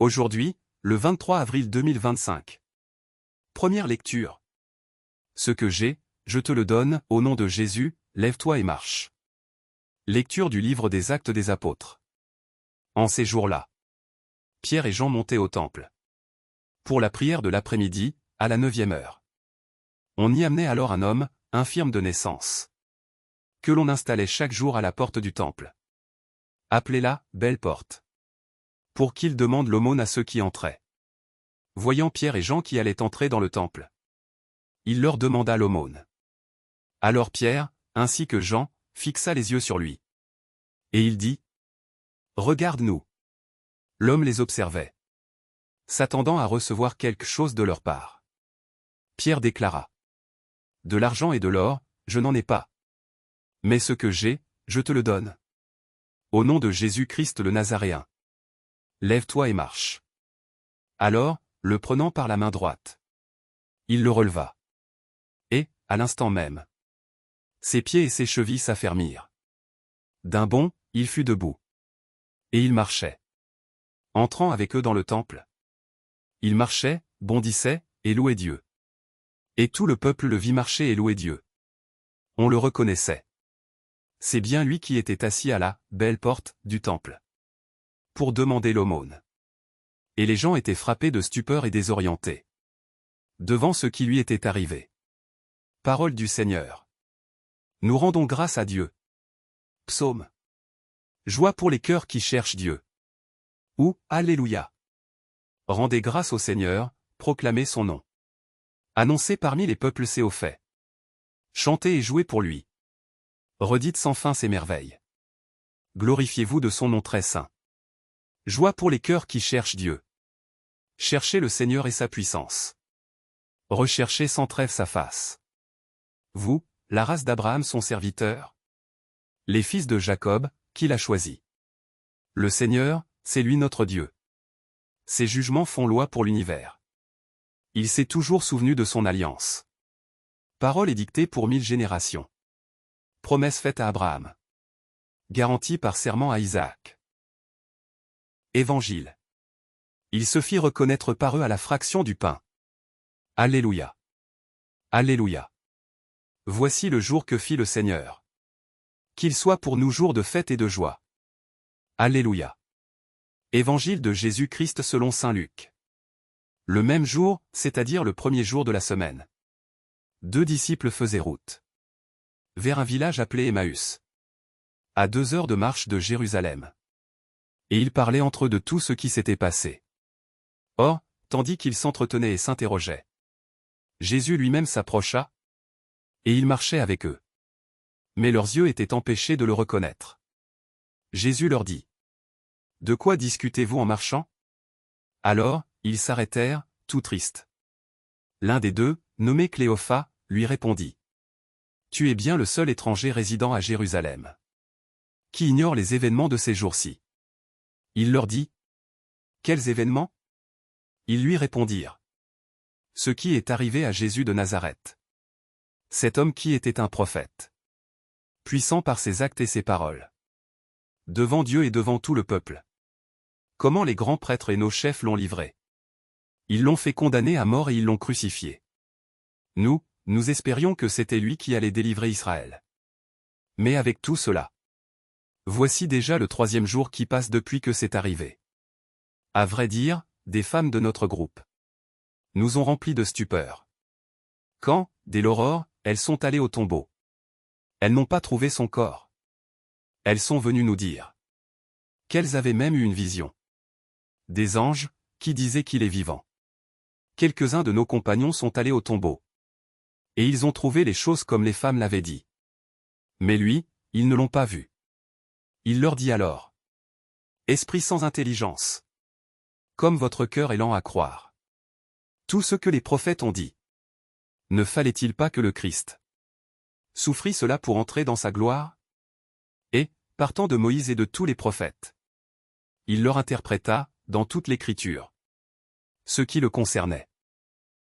Aujourd'hui, le 23 avril 2025. Première lecture. Ce que j'ai, je te le donne, au nom de Jésus, lève-toi et marche. Lecture du livre des Actes des Apôtres. En ces jours-là, Pierre et Jean montaient au temple. Pour la prière de l'après-midi, à la 9e heure. On y amenait alors un homme, infirme de naissance, que l'on installait chaque jour à la porte du temple. Appelez-la, Belle Porte, pour qu'il demande l'aumône à ceux qui entraient. Voyant Pierre et Jean qui allaient entrer dans le temple, il leur demanda l'aumône. Alors Pierre, ainsi que Jean, fixa les yeux sur lui. Et il dit : Regarde-nous. L'homme les observait, s'attendant à recevoir quelque chose de leur part. Pierre déclara : De l'argent et de l'or, je n'en ai pas. Mais ce que j'ai, je te le donne. Au nom de Jésus-Christ le Nazaréen. Lève-toi et marche. Alors, le prenant par la main droite, il le releva. Et, à l'instant même, ses pieds et ses chevilles s'affermirent. D'un bond, il fut debout. Et il marchait. Entrant avec eux dans le temple, il marchait, bondissait, et louait Dieu. Et tout le peuple le vit marcher et louer Dieu. On le reconnaissait. C'est bien lui qui était assis à la belle porte du temple, pour demander l'aumône. Et les gens étaient frappés de stupeur et désorientés devant ce qui lui était arrivé. Parole du Seigneur. Nous rendons grâce à Dieu. Psaume. Joie pour les cœurs qui cherchent Dieu. Ou, Alléluia. Rendez grâce au Seigneur, proclamez son nom. Annoncez parmi les peuples ses hauts faits. Chantez et jouez pour lui. Redites sans fin ses merveilles. Glorifiez-vous de son nom très saint. Joie pour les cœurs qui cherchent Dieu. Cherchez le Seigneur et sa puissance. Recherchez sans trêve sa face. Vous, la race d'Abraham son serviteur. Les fils de Jacob, qu'il a choisis. Le Seigneur, c'est lui notre Dieu. Ses jugements font loi pour l'univers. Il s'est toujours souvenu de son alliance. Parole édictée pour 1000 générations. Promesse faite à Abraham. Garantie par serment à Isaac. Évangile. Il se fit reconnaître par eux à la fraction du pain. Alléluia. Alléluia. Voici le jour que fit le Seigneur. Qu'il soit pour nous jour de fête et de joie. Alléluia. Évangile de Jésus-Christ selon saint Luc. Le même jour, c'est-à-dire le premier jour de la semaine, 2 disciples faisaient route vers un village appelé Emmaüs, à 2 heures de marche de Jérusalem. Et ils parlaient entre eux de tout ce qui s'était passé. Or, tandis qu'ils s'entretenaient et s'interrogeaient, Jésus lui-même s'approcha, et il marchait avec eux. Mais leurs yeux étaient empêchés de le reconnaître. Jésus leur dit : De quoi discutez-vous en marchant ? Alors, ils s'arrêtèrent, tout tristes. L'un des deux, nommé Cléophas, lui répondit : Tu es bien le seul étranger résidant à Jérusalem, qui ignore les événements de ces jours-ci. Il leur dit : Quels événements ? Ils lui répondirent : Ce qui est arrivé à Jésus de Nazareth. Cet homme qui était un prophète, puissant par ses actes et ses paroles, devant Dieu et devant tout le peuple. Comment les grands prêtres et nos chefs l'ont livré. Ils l'ont fait condamner à mort et ils l'ont crucifié. Nous espérions que c'était lui qui allait délivrer Israël. Mais avec tout cela, voici déjà le 3e jour qui passe depuis que c'est arrivé. À vrai dire, des femmes de notre groupe nous ont remplis de stupeur. Quand, dès l'aurore, elles sont allées au tombeau, elles n'ont pas trouvé son corps. Elles sont venues nous dire qu'elles avaient même eu une vision. Des anges, qui disaient qu'il est vivant. Quelques-uns de nos compagnons sont allés au tombeau. Et ils ont trouvé les choses comme les femmes l'avaient dit. Mais lui, ils ne l'ont pas vu. Il leur dit alors : Esprit sans intelligence. Comme votre cœur est lent à croire tout ce que les prophètes ont dit. Ne fallait-il pas que le Christ souffrit cela pour entrer dans sa gloire ? Et, partant de Moïse et de tous les prophètes, il leur interpréta, dans toute l'Écriture, ce qui le concernait.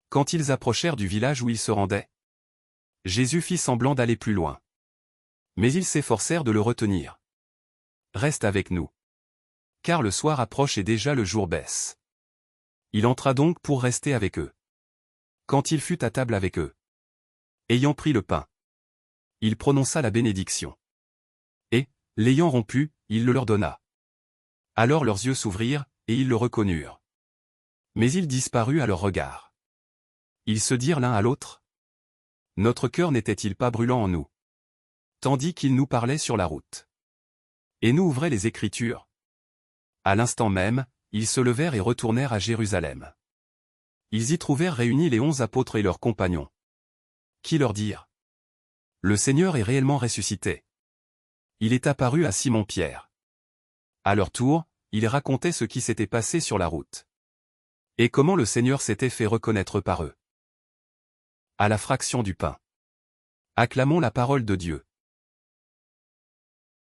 Quand ils approchèrent du village où ils se rendaient, Jésus fit semblant d'aller plus loin. Mais ils s'efforcèrent de le retenir. Reste avec nous. Car le soir approche et déjà le jour baisse. Il entra donc pour rester avec eux. Quand il fut à table avec eux, ayant pris le pain, il prononça la bénédiction. Et, l'ayant rompu, il le leur donna. Alors leurs yeux s'ouvrirent, et ils le reconnurent. Mais il disparut à leur regard. Ils se dirent l'un à l'autre: Notre cœur n'était-il pas brûlant en nous, tandis qu'il nous parlait sur la route? Et nous ouvrait les Écritures. À l'instant même, ils se levèrent et retournèrent à Jérusalem. Ils y trouvèrent réunis les 11 apôtres et leurs compagnons, qui leur dirent: Le Seigneur est réellement ressuscité. Il est apparu à Simon-Pierre. À leur tour, ils racontaient ce qui s'était passé sur la route, et comment le Seigneur s'était fait reconnaître par eux. À la fraction du pain. Acclamons la parole de Dieu.